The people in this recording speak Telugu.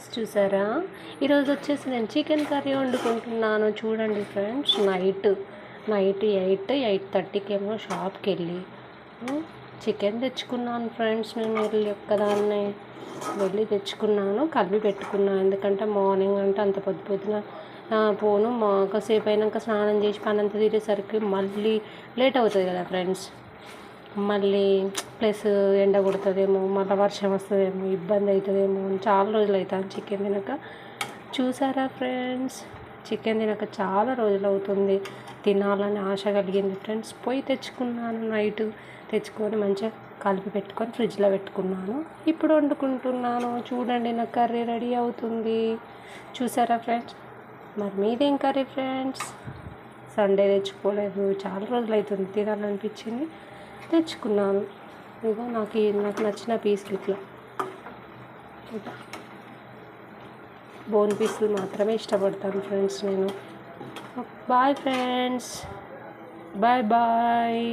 ఫ్రెండ్స్, చూసారా? ఈరోజు వచ్చేసి నేను చికెన్ కర్రీ వండుకుంటున్నాను. చూడండి ఫ్రెండ్స్, నైట్ 8:30కి ఏమో షాప్కి వెళ్ళి చికెన్ తెచ్చుకున్నాను ఫ్రెండ్స్. నేను ఒక్కదాన్నే వెళ్ళి తెచ్చుకున్నాను, కలిపి పెట్టుకున్నాను. ఎందుకంటే మార్నింగ్ అంటే అంత పొద్దున పోను, కాసేపు అయినాక స్నానం చేసి పని అంతా తీరేసరికి మళ్ళీ లేట్ అవుతుంది కదా ఫ్రెండ్స్. మళ్ళీ ప్లస్ ఎండ కొడుతుందేమో, మళ్ళీ వర్షం వస్తుందేమో, ఇబ్బంది అవుతుందేమో. చాలా రోజులు అవుతుంది చికెన్ తినక. చూసారా ఫ్రెండ్స్, చికెన్ తినక చాలా రోజులు అవుతుంది. తినాలని ఆశ కలిగింది ఫ్రెండ్స్. పోయి తెచ్చుకున్నాను. నైట్ తెచ్చుకొని మంచిగా కలిపి పెట్టుకొని ఫ్రిడ్జ్లో పెట్టుకున్నాను. ఇప్పుడు వండుకుంటున్నాను. చూడండి, నా కర్రీ రెడీ అవుతుంది. చూసారా ఫ్రెండ్స్? మరి మీదేం కర్రీ ఫ్రెండ్స్? సండే తెచ్చుకోలేదు, చాలా రోజులు అవుతుంది. తినాలనిపించింది, తెచ్చుకున్నాను. ఇదిగో నాకు నచ్చిన పీసులు ఇట్లా బోన్ పీసులు మాత్రమే ఇష్టపడతాను ఫ్రెండ్స్ నేను. Bye friends, bye bye.